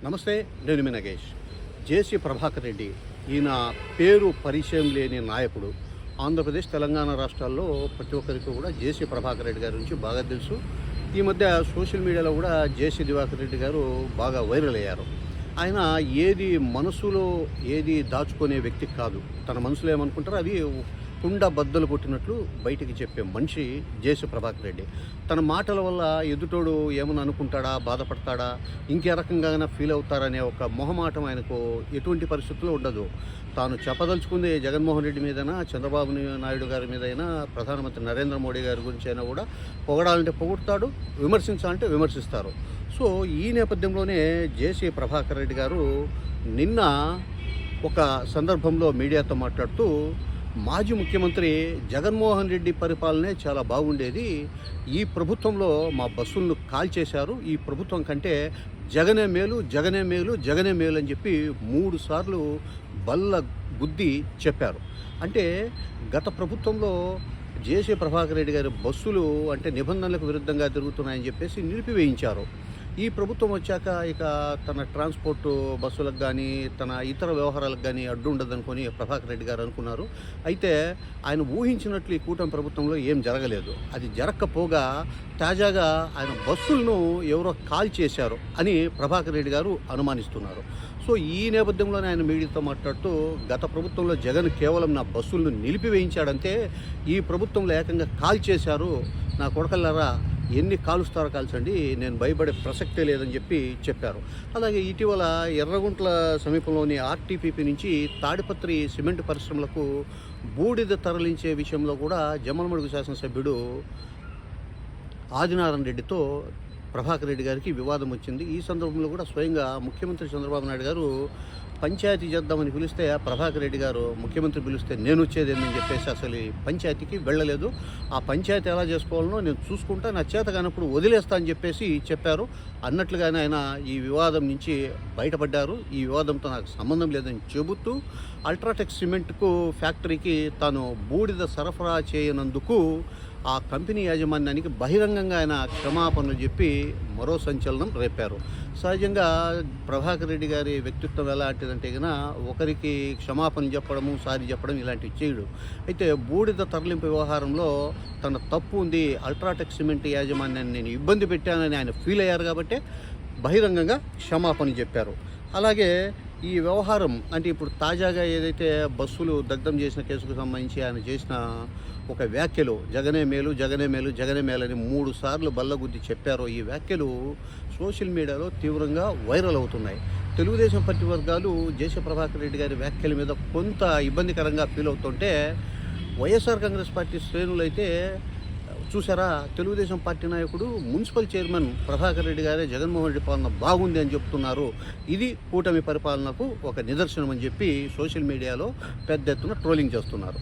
నమస్తే, నేను మీ నగేష్. జేసీ ప్రభాకర్ రెడ్డి ఈయన పేరు పరిచయం లేని నాయకుడు. ఆంధ్రప్రదేశ్, తెలంగాణ రాష్ట్రాల్లో ప్రతి ఒక్కరికి కూడా జేసీ ప్రభాకర్ రెడ్డి గారి గురించి బాగా తెలుసు. ఈ మధ్య సోషల్ మీడియాలో కూడా జేసీ దివాకర్ రెడ్డి గారు బాగా వైరల్ అయ్యారు. ఆయన మనసులో ఏది దాచుకునే వ్యక్తి కాదు. తన మనసులో ఏమనుకుంటారో అవి కుండ బద్దలు కొట్టినట్లు బయటికి చెప్పే మనిషి జేసీ ప్రభాకర్ రెడ్డి. తన మాటల వల్ల ఎదుటోడు ఏమని అనుకుంటాడా, బాధపడతాడా, ఇంకే రకంగా ఫీల్ అవుతారనే ఒక మొహమాటం ఆయనకు ఎటువంటి పరిస్థితుల్లో ఉండదు. తాను చెప్పదలుచుకుంది జగన్మోహన్ రెడ్డి మీదైనా, చంద్రబాబు నాయుడు గారి మీదైనా, ప్రధానమంత్రి నరేంద్ర మోడీ గారి గురించి అయినా కూడా పొగడాలంటే పొగుడతాడు, విమర్శించాలంటే విమర్శిస్తారు. సో ఈ నేపథ్యంలోనే జేసీ ప్రభాకర్ రెడ్డి గారు నిన్న ఒక సందర్భంలో మీడియాతో మాట్లాడుతూ, మాజీ ముఖ్యమంత్రి జగన్మోహన్ రెడ్డి పరిపాలనే చాలా బాగుండేది, ఈ ప్రభుత్వంలో మా బస్సులను కాల్చేశారు, ఈ ప్రభుత్వం కంటే జగనే మేలు, జగనే మేలు, జగనే మేలు అని చెప్పి 3 సార్లు బల్ల గుద్ది చెప్పారు. అంటే గత ప్రభుత్వంలో జేసీ ప్రభాకర్ రెడ్డి గారి బస్సులు అంటే నిబంధనలకు విరుద్ధంగా తిరుగుతున్నాయని చెప్పేసి నిలిపివేయించారు. ఈ ప్రభుత్వం వచ్చాక ఇక తన ట్రాన్స్పోర్ట్ బస్సులకు కానీ, తన ఇతర వ్యవహారాలకు కానీ అడ్డు ఉండదనుకొని ప్రభాకర్ రెడ్డి గారు అనుకున్నారు. అయితే ఆయన ఊహించినట్లు ఈ కూటమి ప్రభుత్వంలో ఏం జరగలేదు. అది జరగకపోగా తాజాగా ఆయన బస్సులను ఎవరో కాల్ చేశారు అని ప్రభాకర్ రెడ్డి గారు అనుమానిస్తున్నారు. సో ఈ నేపథ్యంలోనే ఆయన మీడియాతో మాట్లాడుతూ, గత ప్రభుత్వంలో జగన్ కేవలం నా బస్సులను నిలిపివేయించాడంతే, ఈ ప్రభుత్వంలో ఏకంగా కాల్ చేశారు, నా కొడకల్లారా ఎన్ని కాలుస్తారో కాల్చండి, నేను భయపడే ప్రసక్తే లేదని చెప్పారు. అలాగే ఇటీవల ఎర్రగుంట్ల సమీపంలోని ఆర్టీపీపీ నుంచి తాడిపత్రి సిమెంట్ పరిశ్రమలకు బూడిద తరలించే విషయంలో కూడా జమ్మలమడుగు శాసనసభ్యుడు ఆదినారాయణ రెడ్డితో ప్రభాకర్ రెడ్డి గారికి వివాదం వచ్చింది. ఈ సందర్భంలో కూడా స్వయంగా ముఖ్యమంత్రి చంద్రబాబు నాయుడు గారు పంచాయతీ చేద్దామని పిలిస్తే ప్రభాకర్ రెడ్డి గారు ముఖ్యమంత్రి పిలిస్తే నేను వచ్చేదేందని చెప్పేసి అసలు పంచాయతీకి వెళ్ళలేదు. ఆ పంచాయతీ ఎలా చేసుకోవాలనో నేను చూసుకుంటా, నా చేత కానప్పుడు వదిలేస్తా అని చెప్పేసి చెప్పారు. అన్నట్లుగానే ఆయన ఈ వివాదం నుంచి బయటపడ్డారు. ఈ వివాదంతో నాకు సంబంధం లేదని చెబుతూ అల్ట్రాటెక్ సిమెంట్కు ఫ్యాక్టరీకి తాను బూడిద సరఫరా చేయనందుకు ఆ కంపెనీ యాజమాన్యానికి బహిరంగంగా ఆయన క్షమాపణలు చెప్పి మరో సంచలనం రేపారు. సహజంగా ప్రభాకర్ రెడ్డి గారి వ్యక్తిత్వం ఎలాంటిదంటే కనుక ఒకరికి క్షమాపణ చెప్పడము, సారీ చెప్పడం ఇలాంటివి చేయడు. అయితే బూడిద తరలింపు వ్యవహారంలో తన తప్పు ఉంది, అల్ట్రాటెక్ సిమెంట్ యాజమాన్యాన్ని నేను ఇబ్బంది పెట్టానని ఆయన ఫీల్ అయ్యారు కాబట్టి బహిరంగంగా క్షమాపణ చెప్పారు. అలాగే ఈ వ్యవహారం అంటే ఇప్పుడు తాజాగా ఏదైతే బస్సులు దగ్ధం చేసిన కేసుకు సంబంధించి ఆయన చేసిన ఒక వ్యాఖ్యలు, జగనే మేలు, జగనే మేలు, జగనే మేలు అని 3 సార్లు బల్లగుద్ది చెప్పారో, ఈ వ్యాఖ్యలు సోషల్ మీడియాలో తీవ్రంగా వైరల్ అవుతున్నాయి. తెలుగుదేశం పార్టీ వర్గాలు జేసీ ప్రభాకర్ రెడ్డి గారి వ్యాఖ్యల మీద కొంత ఇబ్బందికరంగా ఫీల్ అవుతుంటే, వైఎస్ఆర్ కాంగ్రెస్ పార్టీ శ్రేణులైతే చూసారా, తెలుగుదేశం పార్టీ నాయకుడు మున్సిపల్ చైర్మన్ ప్రభాకర్ రెడ్డి గారే జగన్మోహన్ రెడ్డి పాలన బాగుంది అని చెప్తున్నారు, ఇది కూటమి పరిపాలనకు ఒక నిదర్శనం అని చెప్పి సోషల్ మీడియాలో పెద్ద ఎత్తున ట్రోలింగ్ చేస్తున్నారు.